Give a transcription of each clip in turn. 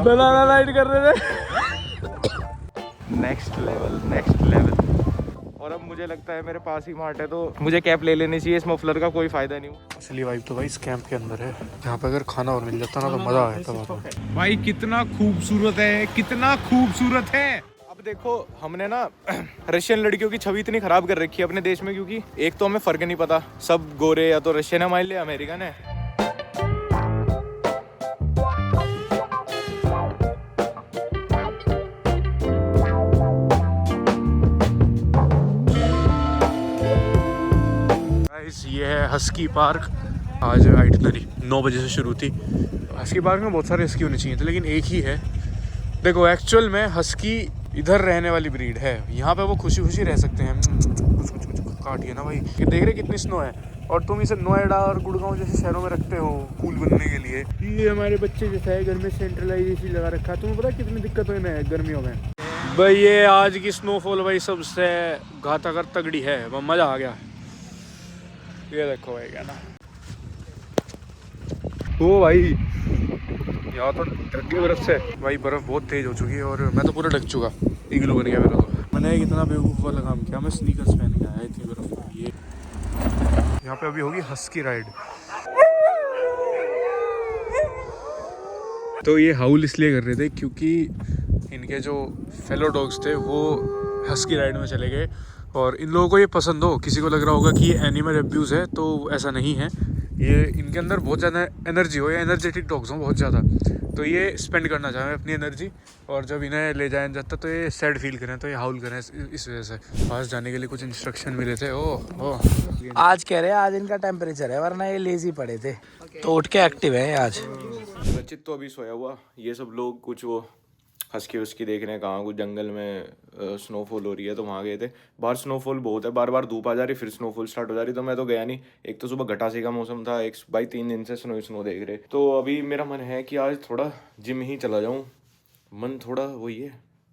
Banana ride कर रहे थे। Next level. और अब मुझे लगता है मेरे पास ही मार्ट है तो मुझे कैप ले लेनी चाहिए, इस मफलर का कोई फायदा नहीं। असली वाइब तो भाई इस कैंप के अंदर है, यहाँ पे अगर खाना और मिल जाता ना तो मजा आया था भाई। कितना खूबसूरत है। अब देखो हमने ना रशियन लड़कियों की छवि इतनी खराब कर रखी है अपने देश में, क्योंकि एक तो हमें फर्क नहीं पता, सब गोरे या तो रशियन है हमारे लिए अमेरिकन है। ये है हस्की पार्क। आज आइटनरी 9 बजे से शुरू थी। हस्की पार्क में बहुत सारे हस्की होने चाहिए थे लेकिन एक ही है। देखो एक्चुअल में हस्की इधर रहने वाली ब्रीड है, यहाँ पे वो खुशी खुशी रह सकते हैं। कुछ काटिए ना भाई। ये देख रहे कितनी स्नो है, और तुम इसे नोएडा और गुड़गांव जैसे शहरों में रखते हो कूल बनने के लिए। ये हमारे बच्चे जैसा है, घर में सेंट्रलाइज एसी लगा रखा है। तुम्हें पता कितनी दिक्कत हुई है गर्मियों में भाई। ये आज की स्नोफॉल भाई सबसे घातक और तगड़ी है, मजा आ गया। ये देखो भाई क्या ना, ओ भाई यहाँ तो ढक गई बर्फ से भाई। बर्फ बहुत तेज हो चुकी है और मैं तो पूरा ढक चुका, इग्लू बन गया मेरा। तो मैंने कितना बेवकूफ़ वाला काम किया, मैं स्नीकर्स पहन के आया इतनी बर्फ में। ये यहाँ पे अभी होगी हस्की राइड। तो ये हाउल इसलिए कर रहे थे क्योंकि इनके जो फेलो डॉग्स थे वो हस्की राइड में चले गए और इन लोगों को ये पसंद हो। किसी को लग रहा होगा कि ये एनिमल अब्यूज़ है, तो ऐसा नहीं है। ये इनके अंदर बहुत ज़्यादा एनर्जी हो या एनर्जेटिक डॉग्स हों बहुत ज़्यादा, तो ये स्पेंड करना चाहें अपनी एनर्जी, और जब इन्हें ले जाया जाता तो ये सैड फील करें, तो ये हाउल करें। इस वजह से पास जाने के लिए कुछ इंस्ट्रक्शन मिले थे। आज कह रहे हैं आज इनका टेम्परेचर है, वरना ये लेजी पड़े थे तो उठ के एक्टिव है आज। रचित तो अभी सोया हुआ, ये सब लोग कुछ वो हस्की उसकी देख रहे हैं, कहाँ कुछ जंगल में स्नोफॉल हो रही है तो वहाँ गए थे। बाहर स्नोफॉल बहुत है, बार बार धूप आ जा रही फिर स्नोफॉल स्टार्ट हो जा रही, तो मैं तो गया नहीं। एक तो सुबह घटासी का मौसम था, एक भाई 3 दिन से स्नो देख रहे। तो अभी मेरा मन है कि आज थोड़ा जिम ही चला जाऊँ। मन थोड़ा वही है,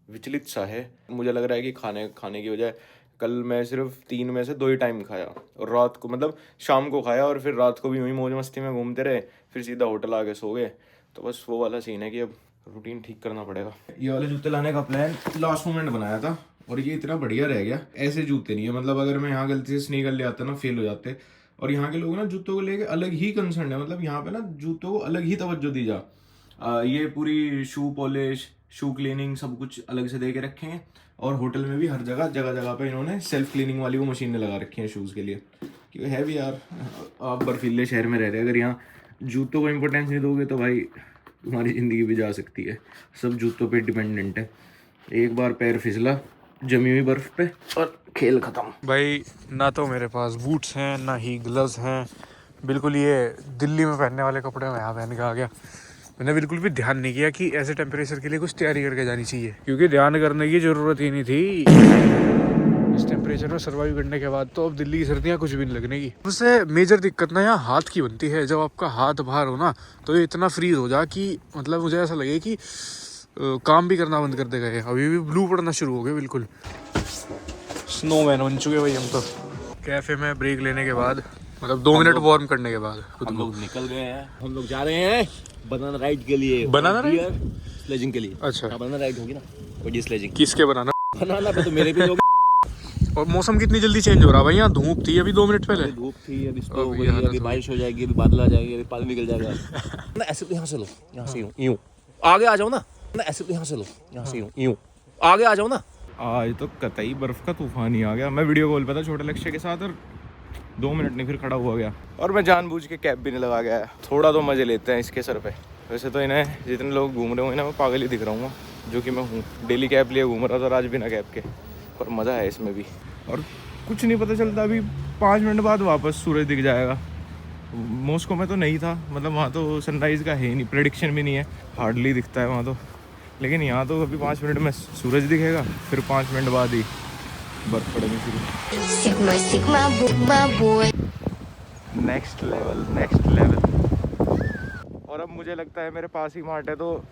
विचलित सा है। मुझे लग रहा है कि खाने की वजह कल मैं सिर्फ 3 में से 2 ही टाइम खाया, और रात को मतलब शाम को खाया और फिर रात को भी वही मौज मस्ती में घूमते रहे, फिर सीधा होटल आके सो गए। तो बस वो वाला सीन है कि अब रूटीन ठीक करना पड़ेगा। ये वाले जूते लाने का प्लान लास्ट मोमेंट बनाया था और ये इतना बढ़िया रह गया। ऐसे जूते नहीं है, मतलब अगर मैं यहाँ गलती से स्नीकर ले आता ना फेल हो जाते। और यहाँ के लोग ना जूतों को लेके अलग ही कंसर्न है, मतलब यहाँ पे ना जूतों को अलग ही तवज्जो दी जा। ये पूरी शू पॉलिश, शू क्लीनिंग सब कुछ अलग से दे के रखे हैं, और होटल में भी हर जगह पे इन्होंने सेल्फ क्लीनिंग वाली वो मशीनें लगा रखी हैं शूज़ के लिए। क्योंकि है भी यार, आप बर्फीले शहर में रह रहे हैं, अगर यहाँ जूतों को इम्पोर्टेंस नहीं दोगे तो भाई तुम्हारी ज़िंदगी भी जा सकती है। सब जूतों पे डिपेंडेंट है, एक बार पैर फिसला जमी हुई बर्फ़ पे और खेल ख़त्म। भाई ना तो मेरे पास बूट्स हैं ना ही ग्लव्स हैं, बिल्कुल ये दिल्ली में पहनने वाले कपड़े मैं यहाँ पहन के आ गया। मैंने बिल्कुल भी ध्यान नहीं किया कि ऐसे टेम्परेचर के लिए कुछ तैयारी करके जानी चाहिए, क्योंकि ध्यान करने की ज़रूरत ही नहीं थी। इस टेम्परेचर में सर्वाइव करने के बाद तो अब दिल्ली की सर्दियाँ कुछ भी नहीं लगने की। सबसे मेजर दिक्कत ना यहाँ हाथ की बनती है। जब आपका हाथ बाहर हो ना तो ये इतना फ्रीज हो जा कि मतलब मुझे ऐसा लगे कि काम भी करना बंद कर देगा। ये अभी भी ब्लू पड़ना शुरू हो गए, बिल्कुल स्नोमैन बन चुके भाई हम तो। कैफ़े में ब्रेक लेने के बाद, मतलब 2 मिनट वार्म करने के बाद हम लोग निकल गए हैं। हम लोग जा रहे हैं बनाना राइड के लिए। बनाना राइड स्लेजिंग के लिए। अच्छा, बनाना राइड होगी ना, बड़ी स्लेजिंग। किसके बनाना पे तो मेरे भी लोग। और मौसम कितनी जल्दी चेंज हो रहा है भाई। यहाँ धूप थी अभी 2 मिनट पहले, धूप थी, अभी स्नो हो गई, अभी बारिश हो जाएगी, अभी बादल आ जाएंगे, अभी पानी निकल जाएगा ना। ऐसे तो यहाँ से लो, यहाँ से यूं आगे आ जाओ ना। ऐसे तो यहाँ से लो, यहाँ से यूं आगे आ जाओ ना। आज तो कतई बर्फ का तूफान ही आ गया। मैं वीडियो कॉल पे था छोटे लक्ष्य के साथ, और 2 मिनट नहीं फिर खड़ा हुआ गया। और मैं जानबूझ के कैप भी नहीं लगा गया। थोड़ा तो मजे लेते हैं इसके सर पे। वैसे तो इन्हें जितने लोग घूम रहे होंगे ना, मैं पागल ही दिख रहा हूँ, जो कि मैं हूँ। डेली कैप लिए घूम रहा था आज बिना कैप के, पर मज़ा है इसमें भी। और कुछ नहीं पता चलता, अभी 5 मिनट बाद वापस सूरज दिख जाएगा। मॉस्को में तो नहीं था, मतलब वहाँ तो सनराइज़ का है नहीं, प्रेडिक्शन भी नहीं है, हार्डली दिखता है वहाँ तो। लेकिन यहाँ तो अभी 5 मिनट में सूरज दिखेगा, फिर 5 मिनट बाद ही बर्फ पड़नी शुरू। Next level. और अब मुझे लगता है मेरे पास ही मार्ट है तो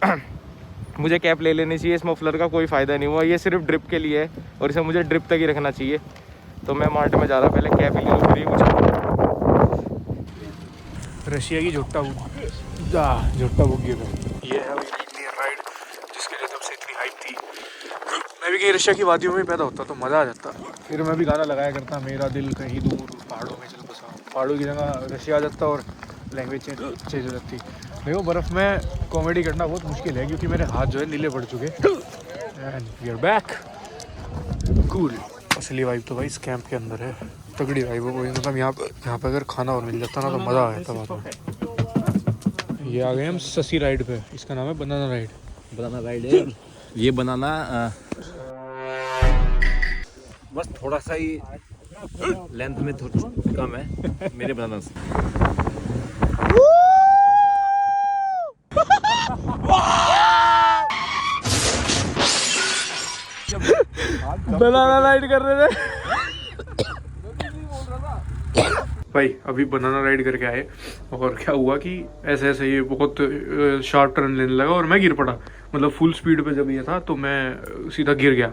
मुझे कैप ले लेनी चाहिए, इस मफलर का कोई फ़ायदा नहीं हुआ। ये सिर्फ ड्रिप के लिए है और इसे मुझे ड्रिप तक ही रखना चाहिए। तो मैं मार्ट में जा रहा, पहले कैप ही ले लूँ, फिर ही कुछ। रशिया की झुट्टा बुग्गी पे ये है राइड। भी कहीं रशिया की वादियों में पैदा होता तो मज़ा आ जाता। फिर मैं भी गाना लगाया करता, मेरा दिल कहीं दूर पहाड़ों में चल बसा, पहाड़ों की जगह रशिया आ जाता और लैंग्वेज चेंज हो जाती। देखो बर्फ़ में कॉमेडी करना बहुत मुश्किल है क्योंकि मेरे हाथ जो है नीले पड़ चुके। And we are back. Cool. असली वाइब तो भाई इस कैंप के अंदर है, तगड़ी वाइब है। मतलब यहाँ पे अगर खाना और मिल जाता ना तो मज़ा आ जाता बाद में। ये आ गए हम ससी राइड पे, इसका नाम है बनाना राइड। बनाना राइड है ये। बनाना बस थोड़ा सा ही लेंथ में थोड़ा कम है मेरे बनाना से। बनाना राइड कर रहे थे भाई। अभी बनाना राइड करके आए और क्या हुआ कि ऐसे ऐसे ये बहुत शार्प टर्न लेने लगा और मैं गिर पड़ा। मतलब फुल स्पीड पे जब ये था तो मैं सीधा गिर गया।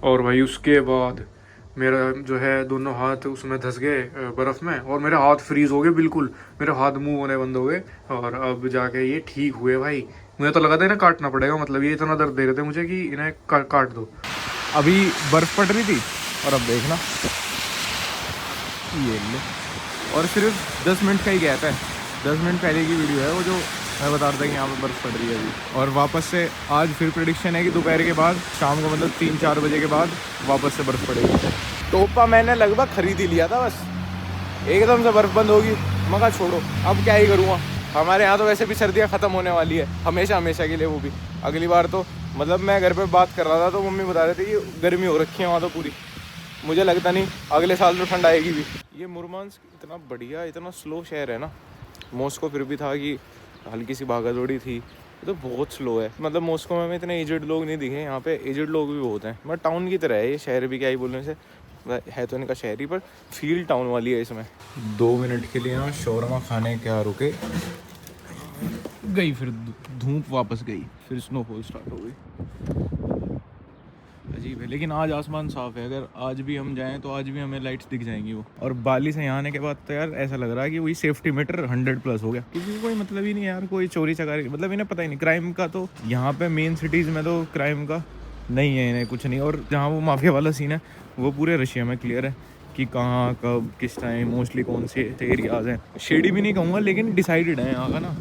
और भाई उसके बाद मेरा जो है दोनों हाथ उसमें धंस गए बर्फ़ में और मेरे हाथ फ्रीज हो गए बिल्कुल। मेरे हाथ मुंह होने बंद हो गए और अब जाके ये ठीक हुए भाई। मुझे तो लगा था इन्हें काटना पड़ेगा, मतलब ये इतना दर्द दे रहे थे मुझे कि इन्हें काट दो। अभी बर्फ़ पड़ रही थी और अब देखना ये ले। और सिर्फ 10 मिनट का ही गैप है, 10 मिनट पहले की वीडियो है वो जो मैं बता रहा था कि यहाँ पर बर्फ़ पड़ रही है अभी। और वापस से आज फिर प्रेडिक्शन है कि दोपहर के बाद शाम को मतलब 3-4 बजे के बाद वापस से बर्फ़ पड़ेगी। टोपा मैंने लगभग खरीद ही लिया था, बस एकदम से बर्फ़ बंद होगी मगर छोड़ो अब क्या ही करूँगा। हमारे यहाँ तो वैसे भी सर्दियाँ ख़त्म होने वाली है हमेशा के लिए, वो भी अगली बार तो मतलब मैं घर पे बात कर रहा था तो मम्मी बता रहे थे कि गर्मी हो रखी है वहाँ तो पूरी। मुझे लगता नहीं अगले साल तो ठंड आएगी भी। ये मुरमांस्क इतना बढ़िया इतना स्लो शहर है ना। मॉस्को फिर भी था कि हल्की सी भागा दौड़ी थी, ये तो बहुत स्लो है। मतलब मॉस्को में हमें इतने एजड लोग नहीं दिखे, यहाँ पे एजड लोग भी बहुत हैं। मतलब टाउन की तरह है ये शहर भी, क्या ही बोलने से है तो इनका शहर ही पर फील टाउन वाली है इसमें। 2 मिनट के लिए ना शौरमा खाने क्या रुके, गई फिर धूप वापस गई, फिर स्नोफॉल स्टार्ट हो गई। अजीब है लेकिन आज आसमान साफ़ है। अगर आज भी हम जाएं तो आज भी हमें लाइट्स दिख जाएंगी वो। और बाली से यहाँ आने के बाद तो यार ऐसा लग रहा है कि वही सेफ्टी मीटर 100+ हो गया, क्योंकि कोई मतलब ही नहीं यार, कोई चोरी चकारी मतलब इन्हें पता ही नहीं। क्राइम का तो यहाँ पे मेन सिटीज़ में तो क्राइम का नहीं है इन्हें कुछ नहीं। और जहाँ वो माफिया वाला सीन है वो पूरे रशिया में क्लियर है कि कहाँ कब किस टाइम मोस्टली कौन से एरियाज हैं। शेडी भी नहीं कहूँगा लेकिन डिसाइडेड है यहाँ का ना,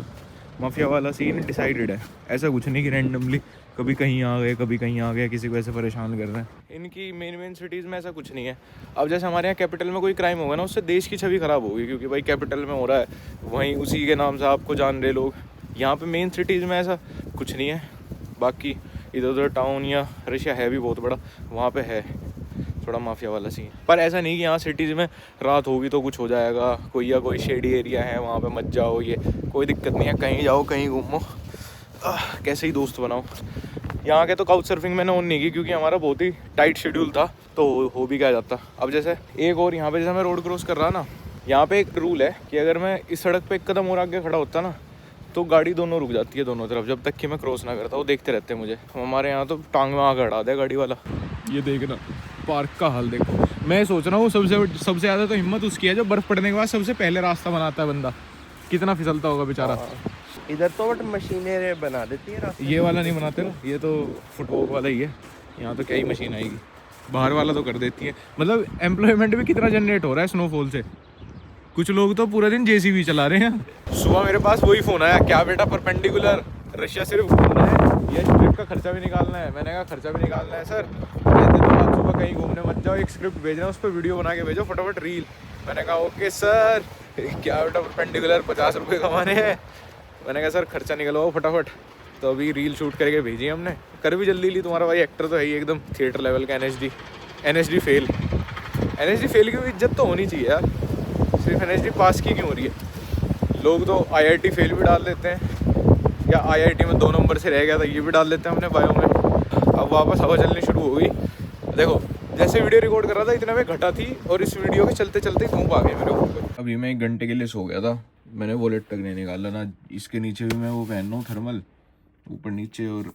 माफिया वाला सीन डिसाइडेड है। ऐसा कुछ नहीं कि रैंडमली कभी कहीं आ गए कभी कहीं आ गए किसी को ऐसे परेशान कर रहे हैं। इनकी मेन सिटीज़ में ऐसा कुछ नहीं है। अब जैसे हमारे यहाँ कैपिटल में कोई क्राइम होगा ना उससे देश की छवि ख़राब होगी, क्योंकि भाई कैपिटल में हो रहा है वहीं उसी के नाम से आपको जान रहे लोग। यहाँ पे मेन सिटीज़ में ऐसा कुछ नहीं है। बाकी इधर उधर टाउन या रशिया है भी बहुत बड़ा, वहाँ पे है थोड़ा माफिया वाला सीन। पर ऐसा नहीं कि यहाँ सिटीज़ में रात होगी तो कुछ हो जाएगा, कोई या कोई शेडी एरिया है वहाँ पे मत जाओ, ये कोई दिक्कत नहीं है। कहीं जाओ कहीं घूमो, कैसे ही दोस्त बनाओ। यहाँ के तो काउच सर्फिंग मैंने ऑन नहीं की क्योंकि हमारा बहुत ही टाइट शेड्यूल था तो हो भी क्या जाता। अब जैसे एक और यहाँ पे जैसे मैं रोड क्रॉस कर रहा ना, यहाँ पे एक रूल है कि अगर मैं इस सड़क पे एक कदम और आगे खड़ा होता ना तो गाड़ी दोनों रुक जाती है दोनों तरफ, जब तक कि मैं क्रॉस ना करता। वो देखते रहते हैं मुझे। हमारे यहाँ तो टांग में आगे अड़ा दे गाड़ी वाला। ये देखना पार्क का हाल देखो। मैं सोच रहा हूँ सबसे ज़्यादा तो हिम्मत उसकी है जो बर्फ़ पड़ने के बाद सबसे पहले रास्ता बनाता है बंदा। कितना फिसलता होगा बेचारा। इधर तो बट मशीनें बना देती है रास्ते। ये वाला नहीं बनाते ना, ये तो फुटवॉक वाला ही है। यहाँ तो क्या ही मशीन आएगी, बाहर वाला तो कर देती है। मतलब एम्प्लॉयमेंट भी कितना जनरेट हो रहा है स्नोफॉल से। कुछ लोग तो पूरा दिन जेसीबी चला रहे हैं। सुबह मेरे पास वही फ़ोन आया, क्या बेटा परपेंडिकुलर रशिया सिर्फ घूमना है या ट्रिप का खर्चा भी निकालना है। मैंने कहा खर्चा भी निकालना है सर। कहते तो आज सुबह कहीं घूमने मत जाओ, एक स्क्रिप्ट भेजना उस पर वीडियो बना के भेजो फटाफट रील। मैंने कहा ओके सर। क्या बेटा परपेंडिकुलर 50 रुपये कमाने हैं। मैंने कहा सर खर्चा निकलवाओ फटाफट। तो अभी रील शूट करके भेजी हमने, कर भी जल्दी ली। तुम्हारा भाई एक्टर तो है ही एकदम थिएटर लेवल का। NHD फेल की इज्जत तो होनी चाहिए यार, सिर्फ NHD पास की क्यों हो रही है। लोग तो IIT फेल भी डाल देते हैं, या IIT में 2 नंबर से रह गया था ये भी डाल देते हैं अपने बायो में। अब वापस हवा चलनी शुरू हो गई। देखो जैसे वीडियो रिकॉर्ड कर रहा था इतना में घटा थी और इस वीडियो के चलते चलते धूप आ गई मेरे ऊपर। अभी मैं 1 घंटे के लिए सो गया था, मैंने वॉलेट तक नहीं निकाला ना। इसके नीचे भी मैं वो पहन रहा हूँ थर्मल ऊपर नीचे, और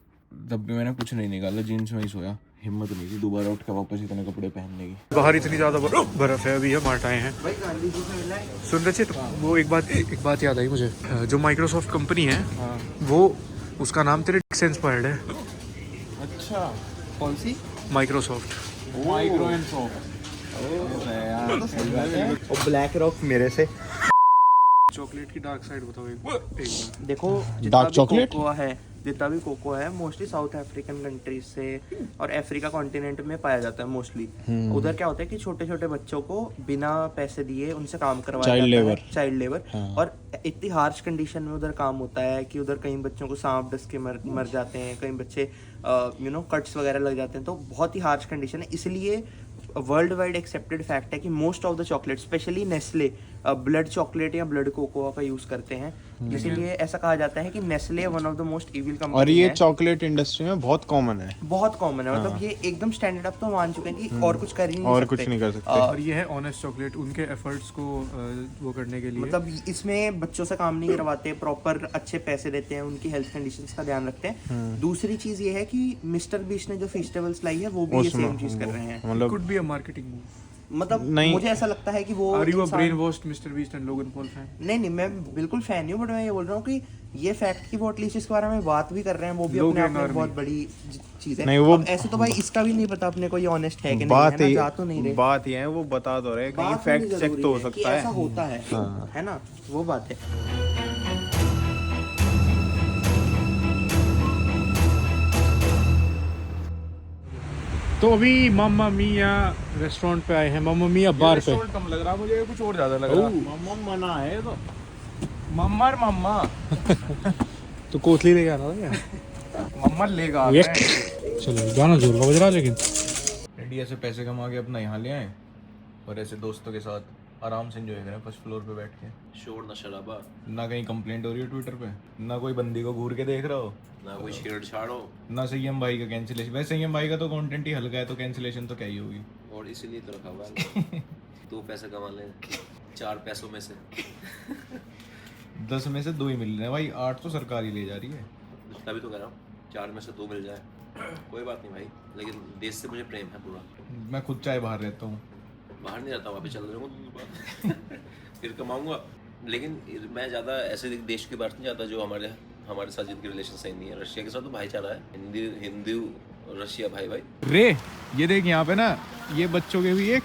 तब भी मैंने कुछ नहीं निकाला, जीन्स में ही सोया। हिम्मत नहीं थी दोबारा उठ के वापस इतने कपड़े पहनने की। बाहर इतनी ज़्यादा बर्फ़ है, अभी हम हट आए हैं। सुन रहे थे तो वो एक बात याद आई मुझे। जो माइक्रोसॉफ्ट कंपनी है वो उसका नाम तेरे से इंस्पायर्ड है। अच्छा कौन सी? माइक्रोसॉफ्ट। और ब्लैक रॉक मेरे से। चॉकलेट की डार्क साइड बताओ एक बार। देखो Dark chocolate? जितना भी कोको है मोस्टली साउथ अफ्रीकन कंट्रीज से और अफ्रीका कॉन्टिनेंट में पाया जाता है मोस्टली। उधर क्या होता है कि छोटे छोटे बच्चों को बिना पैसे दिए उनसे काम करवाया जाता है, चाइल्ड लेबर। और इतनी हार्श कंडीशन में उधर काम होता है कि उधर कई बच्चों को सांप डस के मर जाते हैं, कई बच्चे कट्स वगैरह लग जाते हैं, तो बहुत ही हार्श कंडीशन है। इसलिए वर्ल्ड वाइड एक्सेप्टेड फैक्ट है कि most of the chocolate specially Nestle blood chocolate या ब्लड कोकोआ का यूज करते हैं। इसीलिए ऐसा कहा जाता है कि Nestle one of the most evil company और ये है। चॉकलेट इंडस्ट्री में बहुत कॉमन है, बहुत कॉमन है, मतलब ये एकदम स्टैंडर्ड अप तो मान चुके हैं कि और कुछ कर ही नहीं और सकते। कुछ नहीं कर सकते। और ये है ऑनेस्ट चॉकलेट, उनके एफर्ट्स को वो करने के लिए। मतलब इसमें बच्चों से काम नहीं करवाते, प्रॉपर अच्छे पैसे देते हैं, उनकी हेल्थ कंडीशंस का ध्यान रखते हैं। दूसरी चीज ये है कि मिस्टर बीस्ट ने जो फेस्टिवल्स लाई है वो भी ये सेम चीज कर रहे हैं। मतलब could be a marketing move. मतलब मुझे ऐसा लगता है कि वो आर यू अ इंसान- brain washed mister beast and Logan Paul fan? नहीं, मैं बिल्कुल फैन हूँ, बट मैं ये बोल रहा हूँ कि ये फैक्ट कि वो एटलीस्ट इसके बारे में बात भी कर रहे हैं, वो भी अपने आप में बहुत बड़ी चीज है। नहीं, वो- अब ऐसे तो भाई इसका भी नहीं पता अपने को ये ऑनेस्ट है कि नहीं बात है ना, ही जा तो नहीं रहे। बात ये है, वो बता तो रहे कहीं बात फैक्ट होनी चेक जरूरी तो हो है कि सकता ऐसा है। होता है ना, वो बात है। तो अभी मामा मिया रेस्टोरेंट पे आए हैं, मामा मिया बार पे। कम लग रहा मुझे, कुछ और ज्यादा लग रहा। मम्मा मना है तो मम्मा और मम्मा तो कोतली लेके आना था क्या? मम्मा लेगा चलो गाना जोर का बज रहा है लेकिन। इंडिया से पैसे कमा के अपना यहाँ ले आए और ऐसे दोस्तों के साथ आराम से एंजॉय करें फर्स्ट फ्लोर पे बैठ के। शोर न शराबा, ना कहीं कंप्लेंट हो रही है ट्विटर पे, ना कोई बंदी को घूर के देख रहा हो, ना कोई छेड़छाड़ हो, ना सीएम भाई का कैंसिलेशन। वैसे सीएम भाई का तो कंटेंट ही हल्का है, तो कैंसिलेशन तो क्या ही होगी। और इसीलिए तो रखा हुआ है 2 पैसे कमा लें 4 पैसों में से। 10 में से 2 ही मिल रहे हैं भाई, 8 तो सरकार ही ले जा रही है। तभी तो कह रहा हूँ 4 में से 2 मिल जाए, कोई बात नहीं भाई, लेकिन देश से मुझे प्रेम है पूरा। मैं खुद चाहे बाहर रहता हूँ, बाहर नहीं रहता, वहाँ पे चल रहा हूँ फिर कमाऊँगा। लेकिन मैं ज़्यादा ऐसे देश की बात नहीं चाहता जो हमारे साथ जिनके रिलेशन सही नहीं है। रशिया के साथ तो भाईचारा है, हिंदू रशिया भाई भाई। रे ये देख यहाँ पे ना, ये बच्चों के भी एक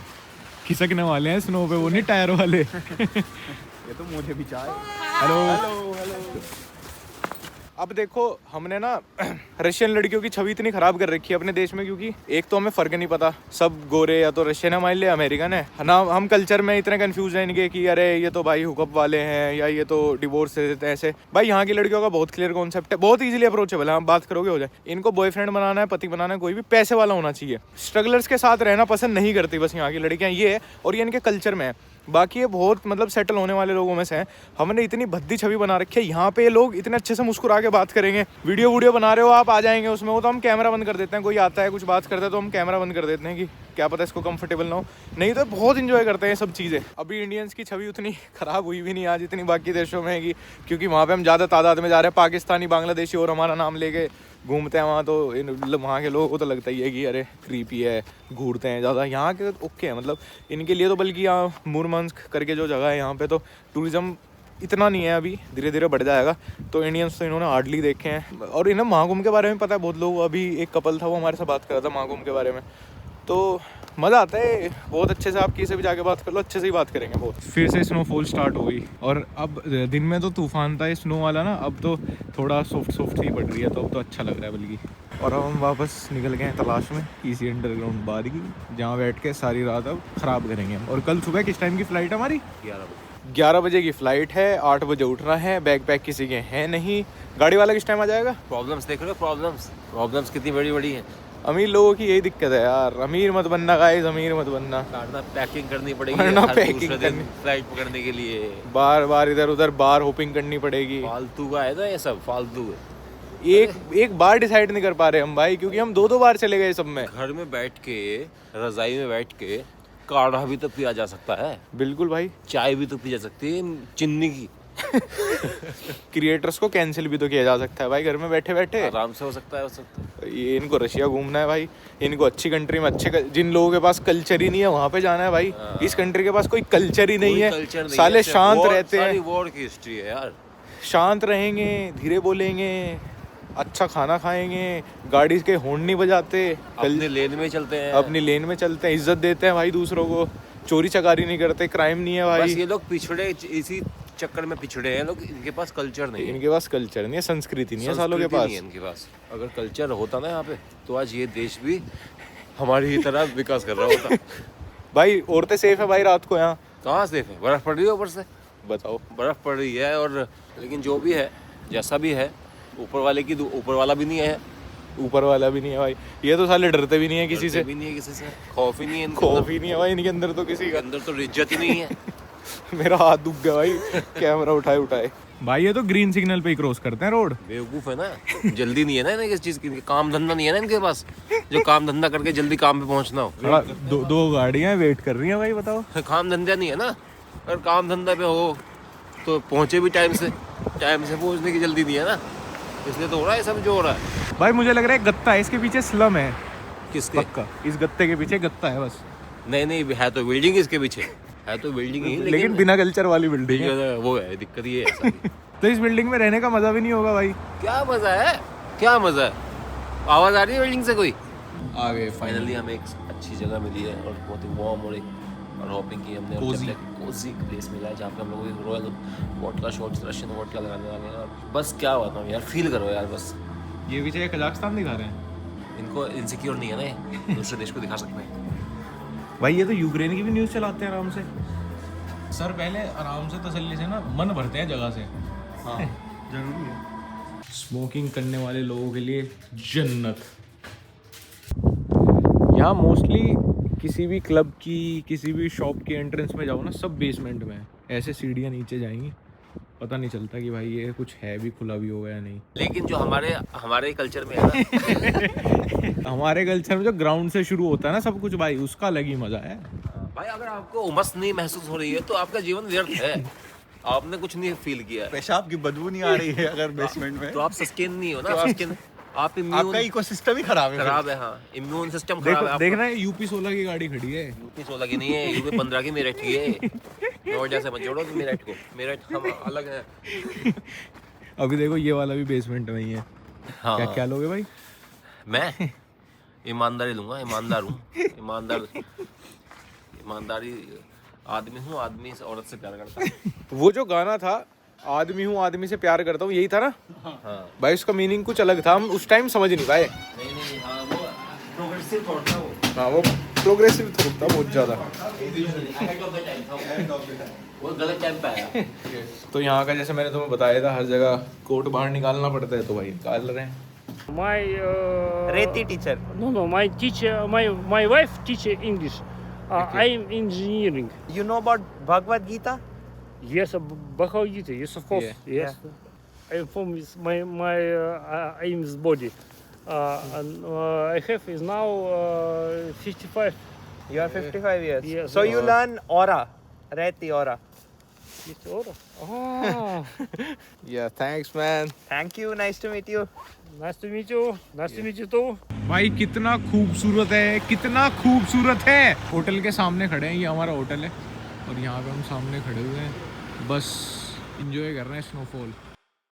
खिसकने वाले हैं स्नो पे, वो नहीं टायर वाले। ये तो मुझे भी चाहे। हेलो। अब देखो हमने ना रशियन लड़कियों की छवि इतनी खराब कर रखी है अपने देश में, क्योंकि एक तो हमें फर्क नहीं पता, सब गोरे या तो रशियन है हमारे लिए, अमेरिकन है ना। हम कल्चर में इतने कंफ्यूज हैं इनके कि अरे ये तो भाई हुकअप वाले हैं या ये तो डिवोर्स दे देते हैं ऐसे। भाई यहाँ की लड़कियों का बहुत क्लियर कॉन्सेप्ट है, बहुत ईजिली अप्रोचेबल है, हम बात करोगे हो जाए। इनको बॉयफ्रेंड बनाना है, पति बनाना है, कोई भी पैसे वाला होना चाहिए। स्ट्रगलर्स के साथ रहना पसंद नहीं करती बस यहाँ की लड़कियाँ, ये है। और ये इनके कल्चर में है। बाकी ये बहुत मतलब सेटल होने वाले लोगों में से हैं। हमने इतनी भद्दी छवि बना रखी है, यहाँ पे लोग इतने अच्छे से मुस्कुरा के बात करेंगे। वीडियो बना रहे हो आप, आ जाएंगे उसमें, वो तो हम कैमरा बंद कर देते हैं। कोई आता है कुछ बात करता है तो हम कैमरा बंद कर देते हैं कि क्या पता इसको कंफर्टेबल ना हो, नहीं तो बहुत इंजॉय करते हैं सब चीज़ें। अभी इंडियंस की छवि उतनी ख़राब हुई भी नहीं आज जितनी बाकी देशों में है, क्योंकि वहाँ पे हम ज़्यादा तादाद में जा रहे हैं। पाकिस्तानी, बांग्लादेशी और हमारा नाम लेके घूमते हैं वहाँ, तो वहाँ के लोगों को तो लगता ही है कि अरे क्रीपी है, घूरते हैं ज़्यादा। यहाँ के ओके है, मतलब इनके लिए तो, बल्कि यहाँ मुरमंस्क करके जो जगह है यहाँ पे तो टूरिज़्म इतना नहीं है, अभी धीरे धीरे बढ़ जाएगा। तो इंडियंस तो इन्होंने हार्डली देखे हैं। और इन्हें महाकुंभ के बारे में पता है बहुत लोग। अभी एक कपल था वो हमारे साथ बात कर रहा था महाकुंभ के बारे में, तो मज़ा आता है बहुत अच्छे से। आप किसी भी जाके बात कर लो, अच्छे से ही बात करेंगे बहुत। फिर से स्नोफॉल स्टार्ट हो गई, और अब दिन में तो तूफान था ये स्नो वाला ना, अब तो थोड़ा सॉफ्ट ही पड़ रही है, तो अब तो अच्छा लग रहा है बल्कि। और अब हम वापस निकल गए हैं तलाश में इसी अंडरग्राउंड बार की, जहाँ बैठ के सारी रात अब ख़राब करेंगे हम। और कल सुबह किस टाइम की फ़्लाइट है हमारी? 11 बजे की फ़्लाइट है। 8 बजे उठना है। बैग पैक किसी के हैं नहीं। गाड़ी वाला किस टाइम आ जाएगा? प्रॉब्लम्स देख रहे हो, प्रॉब्लम्स कितनी बड़ी बड़ी हैं। अमीर लोगों की यही दिक्कत है यार, अमीर मत बनना गाइस, अमीर मत बनना। पैकिंग करनी पड़ेगी वरना हर पैकिंग दूसरे दिन करनी। फ्लाइट पकड़ने के लिए। बार बार इधर उधर बार होपिंग करनी पड़ेगी। फालतू का है ना ये सब, फालतू है। एक बार डिसाइड नहीं कर पा रहे हम भाई, क्योंकि हम 2 बार चले गए सब में। घर में बैठ के, रजाई में बैठ के काढ़ा भी तो पिया जा सकता है, बिल्कुल भाई। चाय भी तो पी जा सकती है चिन्नी की। क्रिएटर्स को कैंसिल भी तो किया जा सकता है भाई, घर में बैठे बैठे। आराम से हो सकता है। ये इनको रशिया घूमना है भाई, इनको अच्छी कंट्री में जिन लोगों के पास कल्चर ही नहीं है वहाँ पे जाना है भाई। इस कंट्री के पास कोई कल्चर ही नहीं है, साले शांत रहते हैं। वॉर की हिस्ट्री है यार। शांत रहेंगे, धीरे बोलेंगे, अच्छा खाना खाएंगे, गाड़ी के हॉर्न नहीं बजाते, अपने लेन में चलते हैं, अपनी लेन में चलते हैं, इज्जत देते हैं भाई दूसरों को, चोरी चकारी नहीं करते, क्राइम नहीं है बस भाई। ये लोग पिछड़े, इसी चक्कर में पिछड़े हैं लोग। इनके पास कल्चर नहीं है, इनके पास कल्चर नहीं है, संस्कृति नहीं है सालों के संस्कृति पास। नहीं है इनके पास। अगर कल्चर होता ना यहाँ पे, तो आज ये देश भी हमारी ही तरह विकास कर रहा होता। भाई औरतें सेफ है भाई रात को यहाँ? कहाँ सेफ है, बर्फ पड़ रही है ऊपर से, बताओ। बर्फ पड़ रही है। और लेकिन जो भी है, जैसा भी है, ऊपर वाला भी नहीं है, ऊपर वाला भी नहीं है भाई। ये तो साले डरते भी नहीं है किसी से, भी नहीं है किसी से, खौफ ही नहीं है इनके खौफ ही नहीं है भाई इनके अंदर तो किसी का। अंदर, तो इज्जत ही नहीं है। मेरा हाथ दुख गया भाई कैमरा उठाए भाई। ये तो ग्रीन सिग्नल पे ही क्रॉस करते हैं रोड। बेवकूफ है ना, जल्दी नहीं है ना इन्हें किस चीज की, काम धंधा नहीं है ना इनके पास, जो काम धंधा करके जल्दी काम पे पहुंचना हो। खड़ा दो गाड़ियां वेट कर रही हैं भाई, बताओ। काम धंधा नहीं है ना, अगर काम धंधा पे हो तो पहुंचे भी टाइम से पहुंचने की जल्दी नहीं है ना, इसलिए तो हो रहा है सब जो हो रहा है। भाई मुझे लग रहा है गत्ता है, इसके पीछे स्लम है किसके? पक्का इस गत्ते के पीछे गत्ता है बस। नहीं, है तो बिल्डिंग इसके पीछे, है तो बिल्डिंग ही, लेकिन बिना कल्चर वाली बिल्डिंग है। वो है दिक्कत, ये है सारी। तो इस बिल्डिंग में रहने का मजा भी नहीं होगा भाई। क्या मजा है, क्या मजा है? आवाज आ रही है बिल्डिंग से कोई? आ गए फाइनली, हमें एक अच्छी जगह मिली है और बहुत ही वार्म और हॉपिंग की हमने, कोजी प्लेस मिला है जहाँ पे हम लोग एक royal vodka shots, Russian vodka लगाने वाले हैं। और बस क्या बताऊँ यार, फील करो यार बस। ये पीछे कजाकिस्तान दिखा रहे हैं। इनको इनसिक्योर नहीं है ना, ये दूसरे देश को दिखा सकते हैं। भाई ये तो यूक्रेन की भी न्यूज़ चलाते हैं आराम से। सर पहले आराम से तसल्ली से ना मन भरते हैं जगह से। हाँ जरूरी है। स्मोकिंग करने वाले लोगों के लिए जन्नत। यहाँ मोस्टली किसी भी क्लब की, किसी भी शॉप की एंट्रेंस में जाओ ना, सब बेसमेंट में है। ऐसे सीढ़ियाँ नीचे जाएंगी, पता नहीं चलता कि भाई ये कुछ है भी, खुला भी होगा या नहीं। लेकिन जो हमारे कल्चर में है ना हमारे कल्चर में जो ग्राउंड से शुरू होता है ना सब कुछ भाई, उसका अलग ही मजा है भाई। अगर आपको उमस नहीं महसूस हो रही है तो आपका जीवन व्यर्थ है, आपने कुछ नहीं फील किया है। पेशाब की बदबू नहीं आ रही है अगर बेसमेंट में, तो आप सस्टेन नहीं हो ना, आप इम्यून, आपका इकोसिस्टम ही खराब है। हाँ, इम्यून सिस्टम खराब है। देखना है यूपी 16 की गाड़ी खड़ी है। यूपी 16 की नहीं है, यूपी 15 की मेरठ की है। नोएडा से मत जोड़ो मेरठ को, मेरठ हम अलग है। अभी देखो ये वाला भी बेसमेंट में ही है। हाँ, क्या लोगे भाई? मैं ईमानदारी लूंगा, ईमानदार हूँ, ईमानदारी आदमी हूँ, आदमी इस औरत से प्यार करता है। वो जो गाना था आदमी हूँ आदमी से प्यार करता हूँ, यही था ना? हाँ भाई उसका मीनिंग कुछ अलग था, हम उस टाइम समझ नहीं पाए। नहीं, हाँ वो प्रोग्रेसिव थॉट था वो। हाँ वो प्रोग्रेसिव था बहुत ज़्यादा। वो गलत टाइम पे आया। तो यहाँ का जैसे मैंने तुम्हें बताया था, हर जगह कोट बाहर निकालना पड़ता है, तो भाई निकाल रहे हैं। My रेती teacher. no, my teacher, my wife teacher English. I am engineering. You know about Bhagavad Gita? Yes, Bhagavad Gita. Yes, of course. Yes. I am from my aim's body. And I have is now 55. You are 55 years. Yes. So you learn aura, रेती aura. Yes, order. Ah, Yeah, thanks man. Thank you. Nice to meet you. nice to meet you. Nice to meet you too. भाई कितना खूबसूरत है, कितना खूबसूरत है। Hotel के सामने खड़े हैं, ये हमारा होटल है और यहाँ पे हम सामने खड़े हुए हैं, बस इंजॉय कर रहे हैं स्नोफॉल।